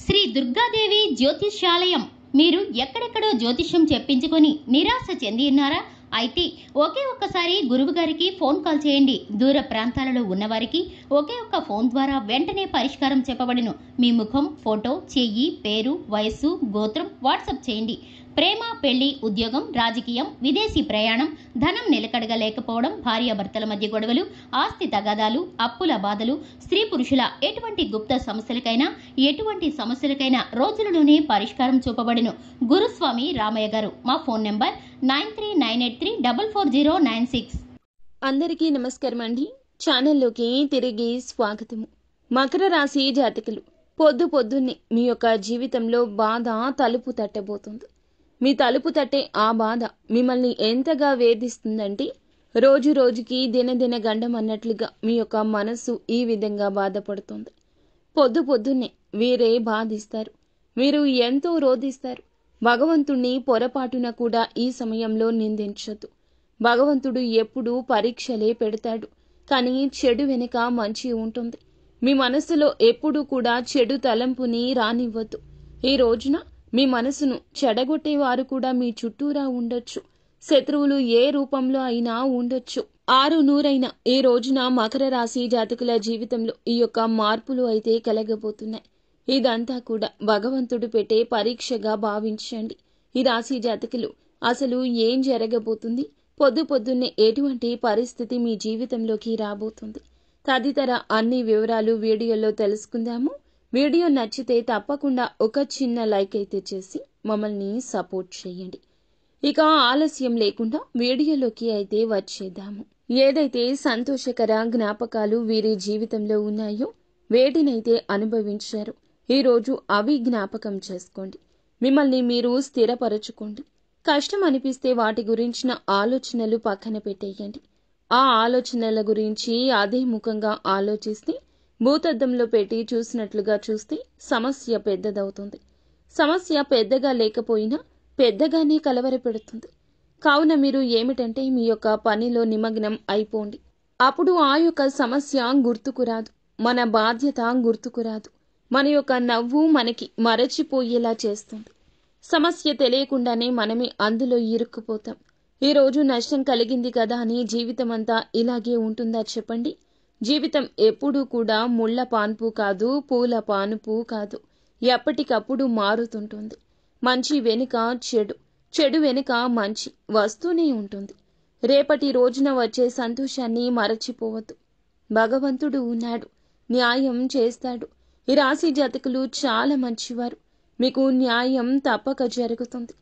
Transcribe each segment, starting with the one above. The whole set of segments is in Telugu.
శ్రీ దుర్గాదేవి జ్యోతిష్యాలయం. మీరు ఎక్కడెక్కడో జ్యోతిష్యం చెప్పించుకొని నిరాశ చెంది ఉన్నారా? అయితే ఒకే ఒక్కసారి గురువు గారికి ఫోన్ కాల్ చేయండి. దూర ప్రాంతాలలో ఉన్నవారికి ఒకే ఒక్క ఫోన్ ద్వారా వెంటనే పరిష్కారం చెప్పబడును. మీ ముఖం, ఫోటో, చెయ్యి, పేరు, వయస్సు, గోత్రం వాట్సాప్ చేయండి. ప్రేమ, పెళ్లి, ఉద్యోగం, రాజకీయం, విదేశీ ప్రయాణం, ధనం నిలకడగా లేకపోవడం, భార్యాభర్తల మధ్య గొడవలు, ఆస్తి తగాదాలు, అప్పుల బాధలు, స్త్రీ పురుషుల ఎటువంటి గుప్త సమస్యలకైనా రోజులలోనే పరిష్కారం చూపబడును. గురుస్వామి రామయ్య గారు. మా ఫోన్ నెంబర్ 9398344096. అందరికీ నమస్కారం అండి. ఛానల్లోకి తిరిగి స్వాగతము. మకర రాశి జాతకులు, పొద్దున్నే మీ యొక్క జీవితంలో బాధ తలుపు తట్టబోతుంది. మీ తలుపు తట్టే ఆ బాధ మిమ్మల్ని ఎంతగా వేధిస్తుందంటే రోజు రోజుకి దినదిన గండం అన్నట్లుగా మీ యొక్క మనస్సు ఈ విధంగా బాధపడుతుంది. పొద్దున్నే వీరే బాధిస్తారు. మీరు ఎంతో రోధిస్తారు. భగవంతుణ్ణి పొరపాటున కూడా ఈ సమయంలో నిందించొద్దు. భగవంతుడు ఎప్పుడూ పరీక్షలే పెడతాడు, కానీ చెడు వెనుక మంచి ఉంటుంది. మీ మనసులో ఎప్పుడూ కూడా చెడు తలంపుని రానివ్వద్దు. ఈ రోజున మీ మనసును చెడగొట్టేవారు కూడా మీ చుట్టూరా ఉండొచ్చు. శత్రువులు ఏ రూపంలో అయినా ఉండొచ్చు. 6-100 ఈ రోజున మకర రాశి జాతకుల జీవితంలో ఈ యొక్క మార్పులు అయితే కలగబోతున్నాయి. ఇదంతా కూడా భగవంతుడు పెట్టే పరీక్షగా భావించండి. ఈ రాశి జాతకులు, అసలు ఏం జరగబోతుంది, పొద్దున్నే ఎటువంటి పరిస్థితి మీ జీవితంలోకి రాబోతుంది, తదితర అన్ని వివరాలు వీడియోలో తెలుసుకుందాము. వీడియో నచ్చితే తప్పకుండా ఒక చిన్న లైక్ అయితే చేసి మమ్మల్ని సపోర్ట్ చేయండి. ఇక ఆలస్యం లేకుండా వీడియోలోకి అయితే వచ్చేద్దాము. ఏదైతే సంతోషకర జ్ఞాపకాలు వీరి జీవితంలో ఉన్నాయో, వేటినైతే అనుభవించారో ఈరోజు అవి జ్ఞాపకం చేసుకోండి. మిమ్మల్ని మీరు స్థిరపరచుకోండి. కష్టం అనిపిస్తే వాటి గురించిన ఆలోచనలు పక్కన పెట్టేయండి. ఆ ఆలోచనల గురించి అదే ముఖంగా ఆలోచిస్తే, భూతద్దంలో పెట్టి చూసినట్లుగా చూస్తే సమస్య పెద్దదవుతుంది. సమస్య పెద్దగా లేకపోయినా పెద్దగానే కలవరపెడుతుంది. కావున మీరు ఏమిటంటే మీ యొక్క పనిలో నిమగ్నం అయిపోండి. అప్పుడు ఆ యొక్క సమస్య గుర్తుకురాదు, మన బాధ్యత గుర్తుకురాదు. మన యొక్క నవ్వు మనకి మరచిపోయేలా చేస్తుంది. సమస్య తెలియకుండానే మనమే అందులో ఇరుక్కుపోతాం. ఈ రోజు నష్టం కలిగింది కదా అని జీవితం అంతా ఇలాగే ఉంటుందా చెప్పండి? జీవితం ఎప్పుడూ కూడా ముళ్ళ పాన్పు కాదు, పూల పానుపు కాదు. ఎప్పటికప్పుడు మారుతుంటుంది. మంచి వెనుక చెడు, చెడు వెనుక మంచి వస్తూనే ఉంటుంది. రేపటి రోజున వచ్చే సంతోషాన్ని మరచిపోవద్దు. భగవంతుడు ఉన్నాడు, న్యాయం చేస్తాడు. ఈ రాశి జాతకులు చాలా మంచివారు. మీకు న్యాయం తప్పక జరుగుతుంది.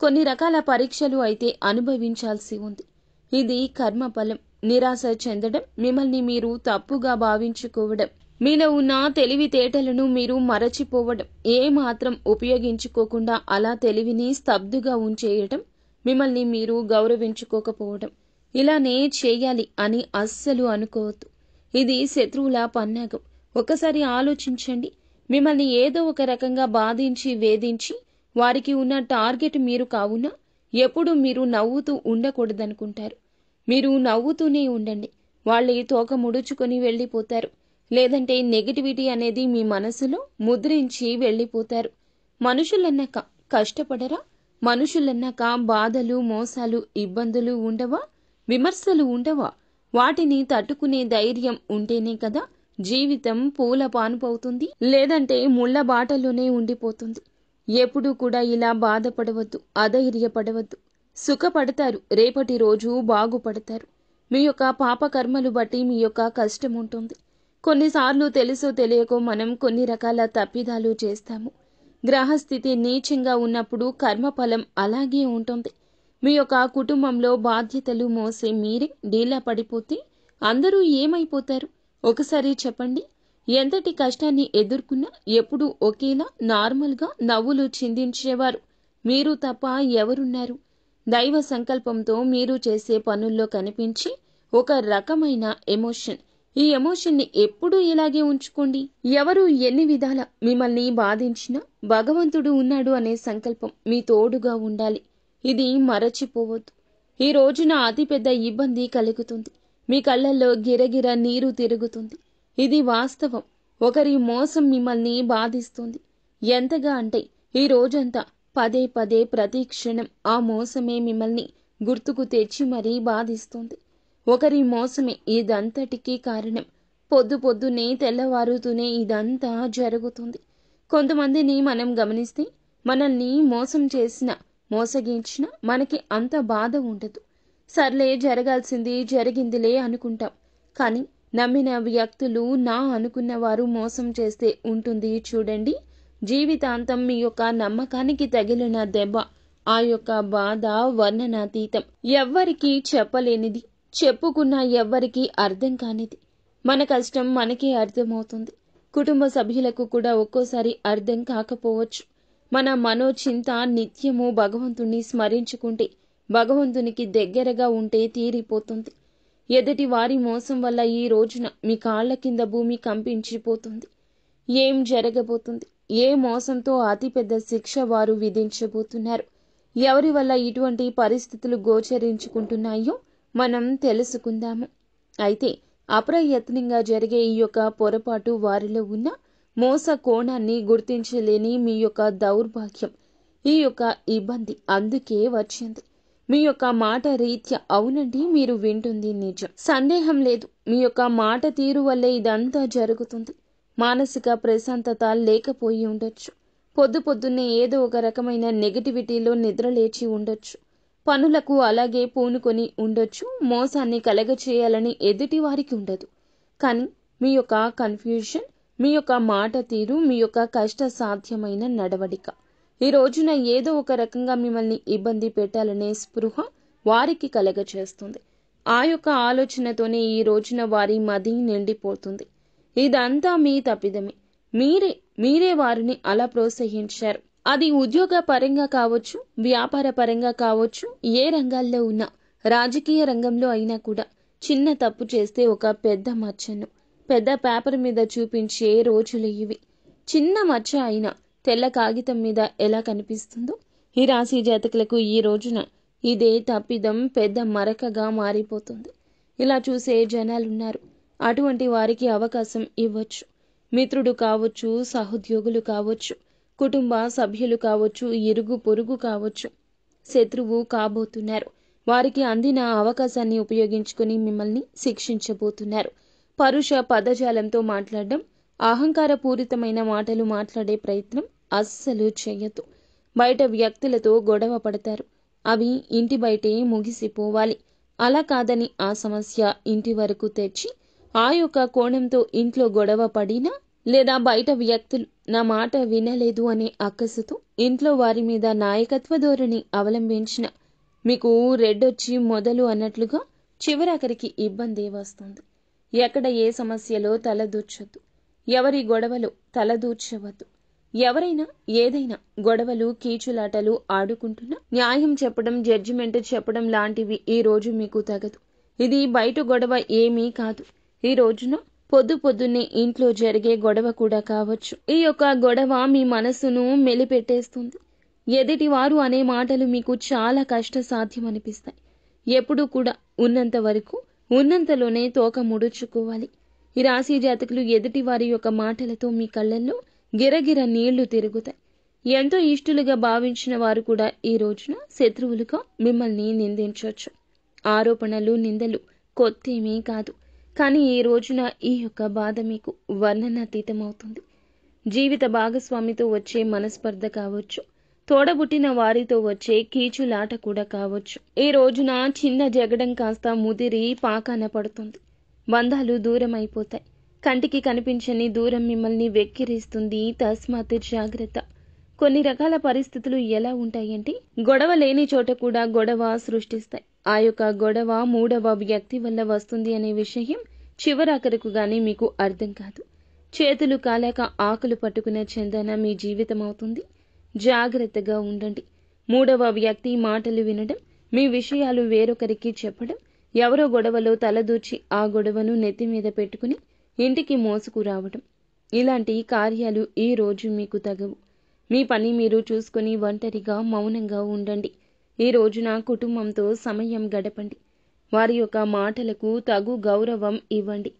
కొన్ని రకాల పరీక్షలు అయితే అనుభవించాల్సి ఉంది. ఇది కర్మఫలం. నిరాశ చెందడం, మిమ్మల్ని మీరు తప్పుగా భావించుకోవడం, మీలో ఉన్న తెలివితేటలను మీరు మరచిపోవడం, ఏమాత్రం ఉపయోగించుకోకుండా అలా తెలివిని స్తబ్దుగా ఉంచేయటం, మిమ్మల్ని మీరు గౌరవించుకోకపోవడం, ఇలానే చేయాలి అని అస్సలు అనుకోవద్దు. ఇది శత్రువుల పన్నాగం. ఒకసారి ఆలోచించండి. మిమ్మల్ని ఏదో ఒక రకంగా బాధించి వేధించి వారికి ఉన్న టార్గెట్ మీరు కావున ఎప్పుడు మీరు నవ్వుతూ ఉండకూడదనుకుంటారు. మీరు నవ్వుతూనే ఉండండి. వాళ్ళే తోక ముడుచుకొని వెళ్ళిపోతారు. లేదంటే నెగిటివిటీ అనేది మీ మనసులో ముద్రించి వెళ్ళిపోతారు. మనుషులన్నాక కష్టపడరా? మనుషులన్నాక బాధలు, మోసాలు, ఇబ్బందులు ఉండవా? విమర్శలు ఉండవా? వాటిని తట్టుకునే ధైర్యం ఉంటేనే కదా జీవితం పూల పానుపవుతుంది, లేదంటే ముళ్ళ బాటలోనే ఉండిపోతుంది. ఎప్పుడూ కూడా ఇలా బాధపడవద్దు, అధైర్యపడవద్దు. సుఖపడతారు, రేపటి రోజు బాగుపడతారు. మీ యొక్క పాపకర్మలు బట్టి మీ యొక్క కష్టం ఉంటుంది. కొన్నిసార్లు తెలుసో తెలియకో మనం కొన్ని రకాల తప్పిదాలు చేస్తాము. గ్రహస్థితి నీచంగా ఉన్నప్పుడు కర్మఫలం అలాగే ఉంటుంది. మీ యొక్క కుటుంబంలో బాధ్యతలు మోసే మీరే డీలా పడిపోతే అందరూ ఏమైపోతారు? ఒకసారి చెప్పండి. ఎంతటి కష్టాన్ని ఎదుర్కొన్నా ఎప్పుడూ ఒకేలా నార్మల్గా నవ్వులు చిందించేవారు మీరు తప్ప ఎవరున్నారు? దైవ సంకల్పంతో మీరు చేసే పనుల్లో కనిపించి ఒక రకమైన ఎమోషన్. ఈ ఎమోషన్ని ఎప్పుడూ ఇలాగే ఉంచుకోండి. ఎవరు ఎన్ని విధాల మిమ్మల్ని బాధించినా భగవంతుడు ఉన్నాడు అనే సంకల్పం మీ తోడుగా ఉండాలి. ఇది మరచిపోవద్దు. ఈ రోజున అతిపెద్ద ఇబ్బంది కలుగుతుంది. మీ కళ్ళల్లో గిరగిర నీరు తిరుగుతుంది. ఇది వాస్తవం. ఒకరి మోసం మిమ్మల్ని బాధిస్తుంది. ఎంతగా అంటే ఈ రోజంతా పదే పదే ప్రతి క్షణం ఆ మోసమే మిమ్మల్ని గుర్తుకు తెచ్చి మరీ బాధిస్తుంది. ఒకరి మోసమే ఇదంతటికీ కారణం. పొద్దున్నే తెల్లవారుతూనే ఇదంతా జరుగుతుంది. కొంతమందిని మనం గమనిస్తే మనల్ని మోసం చేసిన మోసగించిన మనకి అంత బాధ ఉండదు. సర్లే జరగాల్సింది జరిగిందిలే అనుకుంటాం. కానీ నమ్మిన వ్యక్తులు నా అనుకున్న వారు మోసం చేస్తే ఉంటుంది చూడండి, జీవితాంతం మీ యొక్క నమ్మకానికి తగిలిన దెబ్బ, ఆ యొక్క బాధ వర్ణనాతీతం. ఎవ్వరికీ చెప్పలేనిది, చెప్పుకున్నా ఎవ్వరికీ అర్థం కానిది. మన కష్టం మనకే అర్థమవుతుంది. కుటుంబ సభ్యులకు కూడా ఒక్కోసారి అర్థం కాకపోవచ్చు. మన మనోచింత నిత్యము భగవంతుణ్ణి స్మరించుకుంటే, భగవంతునికి దగ్గరగా ఉంటే తీరిపోతుంది. ఎదుటి వారి మోసం వల్ల ఈ రోజున మీ కాళ్ల కింద భూమి కంపించిపోతుంది. ఏం జరగబోతుంది? ఏ మోసంతో అతిపెద్ద శిక్ష వారు విధించబోతున్నారు? ఎవరి వల్ల ఇటువంటి పరిస్థితులు గోచరించుకుంటున్నాయో మనం తెలుసుకుందాము. అయితే అప్రయత్నంగా జరిగే ఈ యొక్క పొరపాటు వారిలో ఉన్న మోస కోణాన్ని గుర్తించలేని మీ యొక్క దౌర్భాగ్యం, ఈ యొక్క ఇబ్బంది అందుకే వచ్చింది. మీ యొక్క మాట రీత్యా అవునండి, మీరు వింటుంది నిజం, సందేహం లేదు. మీ యొక్క మాట తీరు వల్లే ఇదంతా జరుగుతుంది. మానసిక ప్రశాంతత లేకపోయి ఉండొచ్చు. పొద్దున్నే ఏదో ఒక రకమైన నెగటివిటీలో నిద్రలేచి ఉండొచ్చు. పనులకు అలాగే పూనుకొని ఉండొచ్చు. మోసాన్ని కలగచేయాలని ఎదుటి వారికి ఉండదు. కానీ మీ యొక్క కన్ఫ్యూజన్, మీ యొక్క మాట తీరు, మీ యొక్క కష్ట సాధ్యమైన నడవడిక ఈ రోజున ఏదో ఒక రకంగా మిమ్మల్ని ఇబ్బంది పెట్టాలనే స్పృహ వారికి కలగచేస్తుంది. ఆ యొక్క ఆలోచనతోనే ఈ రోజున వారి మది నిండిపోతుంది. ఇదంతా మీ తప్పిదమే. మీరే వారిని అలా ప్రోత్సహించారు. అది ఉద్యోగ పరంగా కావచ్చు, వ్యాపార పరంగా కావచ్చు, ఏ రంగాల్లో ఉన్నా, రాజకీయ రంగంలో అయినా కూడా చిన్న తప్పు చేస్తే ఒక పెద్ద మచ్చను పెద్ద పేపర్ మీద చూపించే రోజులు ఇవి. చిన్న మచ్చ అయినా తెల్ల కాగితం మీద ఎలా కనిపిస్తుందో, ఈ రాశి జాతకులకు ఈ రోజున ఇదే తప్పిదం పెద్ద మరకగా మారిపోతుంది. ఇలా చూసే జనాలున్నారు. అటువంటి వారికి అవకాశం ఇవ్వచ్చు. మిత్రుడు కావచ్చు, సహోద్యోగులు కావచ్చు, కుటుంబ సభ్యులు కావచ్చు, ఇరుగు పొరుగు కావచ్చు, శత్రువు కాబోతున్నారు. వారికి అందిన అవకాశాన్ని ఉపయోగించుకుని మిమ్మల్ని శిక్షించబోతున్నారు. పరుష పదజాలంతో మాట్లాడడం, అహంకారపూరితమైన మాటలు మాట్లాడే ప్రయత్నం అస్సలు చేయొద్దు. బయట వ్యక్తులతో గొడవ పడతారు. అవి ఇంటి బయటే ముగిసిపోవాలి. అలా కాదని ఆ సమస్య ఇంటి వరకు తెచ్చి ఆ యొక్క కోణంతో ఇంట్లో గొడవ పడినా, లేదా బయట వ్యక్తులు నా మాట వినలేదు అనే అక్కసుతో ఇంట్లో వారి మీద నాయకత్వ ధోరణి అవలంబించిన మీకు రెడ్డొచ్చి మొదలు అన్నట్లుగా చివరాఖరికి ఇబ్బంది వస్తుంది. ఎక్కడ ఏ సమస్యలో తలదూర్చొద్దు. ఎవరి గొడవలో తలదూర్చవద్దు. ఎవరైనా ఏదైనా గొడవలు కీచులాటలు ఆడుకుంటున్నా న్యాయం చెప్పడం, జడ్జిమెంట్ చెప్పడం లాంటివి ఈ రోజు మీకు తగదు. ఇది బయట గొడవ ఏమీ కాదు. ఈ రోజున పొద్దున్నే ఇంట్లో జరిగే గొడవ కూడా కావచ్చు. ఈ యొక్క గొడవ మీ మనసును మెలిపెట్టేస్తుంది. ఎదుటివారు అనే మాటలు మీకు చాలా కష్టసాధ్యం అనిపిస్తాయి. ఎప్పుడూ కూడా ఉన్నంత వరకు ఉన్నంతలోనే తోక ముడుచుకోవాలి. ఈ రాశి జాతకులు ఎదుటి వారి యొక్క మాటలతో మీ కళ్ళల్లో గిరగిర నీళ్లు తిరుగుతాయి. ఎంతో ఇష్టలుగా భావించిన వారు కూడా ఈ రోజున శత్రువులుగా మిమ్మల్ని నిందించవచ్చు. ఆరోపణలు, నిందలు కొత్తేమీ కాదు. కానీ ఈ రోజున ఈ యొక్క బాధ మీకు వర్ణనాతీతమవుతుంది. జీవిత భాగస్వామితో వచ్చే మనస్పర్ధ కావచ్చు, తోడబుట్టిన వారితో వచ్చే కీచులాట కూడా కావచ్చు. ఈ రోజున చిన్న జగడం కాస్త ముదిరి పాకాన పడుతుంది. బంధాలు దూరం అయిపోతాయి. కంటికి కనిపించని దూరం మిమ్మల్ని వెక్కిరిస్తుంది. తస్మాత్ జాగ్రత్త. కొన్ని రకాల పరిస్థితులు ఎలా ఉంటాయంటే, గొడవ లేని చోట కూడా గొడవ సృష్టిస్తాయి. ఆ యొక్క గొడవ మూడవ వ్యక్తి వల్ల వస్తుంది అనే విషయం చివరాఖరకు గానీ మీకు అర్థం కాదు. చేతులు కాలేక ఆకులు పట్టుకునే చందన మీ జీవితం అవుతుంది. జాగ్రత్తగా ఉండండి. మూడవ వ్యక్తి మాటలు వినడం, మీ విషయాలు వేరొకరికి చెప్పడం, ఎవరో గొడవలో తలదూర్చి ఆ గొడవను నెత్తి మీద పెట్టుకుని ఇంటికి మోసుకురావడం, ఇలాంటి కార్యాలు ఈ రోజు మీకు తగవు. మీ పని మీరు చూసుకుని ఒంటరిగా మౌనంగా ఉండండి. ఈ రోజున కుటుంబంతో సమయం గడపండి. వారి యొక్క మాటలకు తగు గౌరవం ఇవ్వండి.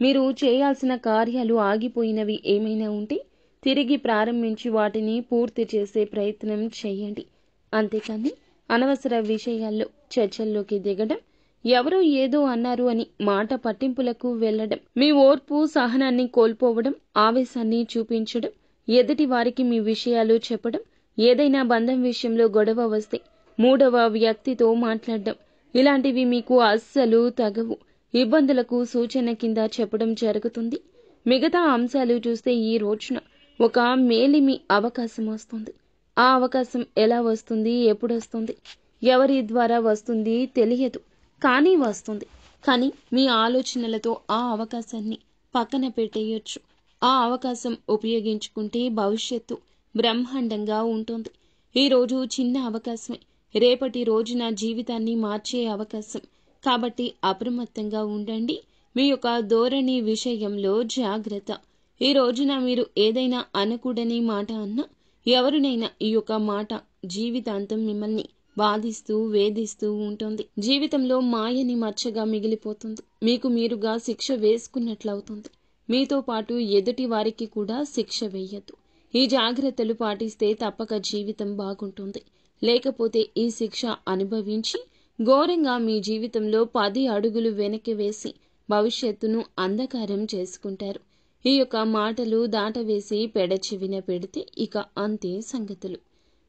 మీరు చేయాల్సిన కార్యాలు ఆగిపోయినవి ఏమైనా ఉంటే తిరిగి ప్రారంభించి వాటిని పూర్తి చేసే ప్రయత్నం చేయండి. అంతేకాని అనవసర విషయాల్లో చర్చల్లోకి దిగడం, ఎవరో ఏదో అన్నారు అని మాట పట్టింపులకు వెళ్లడం, మీ ఓర్పు సహనాన్ని కోల్పోవడం, ఆవేశాన్ని చూపించడం, ఎదుటి వారికి మీ విషయాలు చెప్పడం, ఏదైనా బంధం విషయంలో గొడవ వస్తే మూడవ వ్యక్తితో మాట్లాడడం, ఇలాంటివి మీకు అస్సలు తగవు. ఇబ్బందులకు సూచన కింద చెప్పడం జరుగుతుంది. మిగతా అంశాలు చూస్తే ఈ రోజున ఒక మేలిమి అవకాశం వస్తుంది. ఆ అవకాశం ఎలా వస్తుంది, ఎప్పుడొస్తుంది, ఎవరి ద్వారా వస్తుంది తెలియదు, కానీ వస్తుంది. కానీ మీ ఆలోచనలతో ఆ అవకాశాన్ని పక్కన పెట్టేయొచ్చు. ఆ అవకాశం ఉపయోగించుకుంటే భవిష్యత్తు బ్రహ్మాండంగా ఉంటుంది. ఈరోజు చిన్న అవకాశమే రేపటి రోజున జీవితాన్ని మార్చే అవకాశం. కాబట్టి అప్రమత్తంగా ఉండండి. మీ యొక్క ధోరణి విషయంలో జాగ్రత్త. ఈ రోజున మీరు ఏదైనా అనకూడని మాట అన్నా, ఎవరినైనా ఈ యొక్క మాట జీవితాంతం మిమ్మల్ని బాధిస్తూ వేధిస్తూ ఉంటుంది. జీవితంలో మాయని మచ్చగా మిగిలిపోతుంది. మీకు మీరుగా శిక్ష వేసుకున్నట్లవుతుంది. మీతో పాటు ఎదుటి వారికి కూడా శిక్ష వేయద్దు. ఈ జాగ్రత్తలు పాటిస్తే తప్పక జీవితం బాగుంటుంది. లేకపోతే ఈ శిక్ష అనుభవించి ఘోరంగా మీ జీవితంలో 10 అడుగులు వెనక్కి వేసి భవిష్యత్తును అంధకారం చేసుకుంటారు. ఈ యొక్క మాటలు దాటవేసి పెడచెవిన పెడితే ఇక అంతే సంగతులు.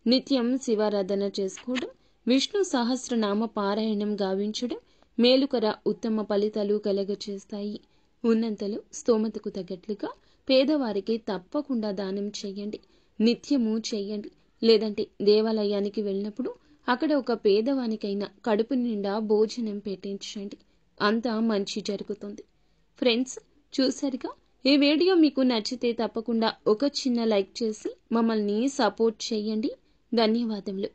నిత్యం శివారాధన చేసుకోవడం, విష్ణు సహస్రనామ పారాయణం గావించడం మేలుకర ఉత్తమ ఫలితాలు కలగచేస్తాయి. ఉన్నంతలో స్తోమతకు తగ్గట్లుగా పేదవారికి తప్పకుండా దానం చేయండి. నిత్యము చేయండి. లేదంటే దేవాలయానికి వెళ్ళినప్పుడు అక్కడ ఒక పేదవానికైనా కడుపు నిండా భోజనం పెట్టించండి. అంతా మంచి జరుగుతుంది. ఫ్రెండ్స్, చూసారుగా, ఈ వీడియో మీకు నచ్చితే తప్పకుండా ఒక చిన్న లైక్ చేసి మమ్మల్ని సపోర్ట్ చేయండి. ధన్యవాదములు.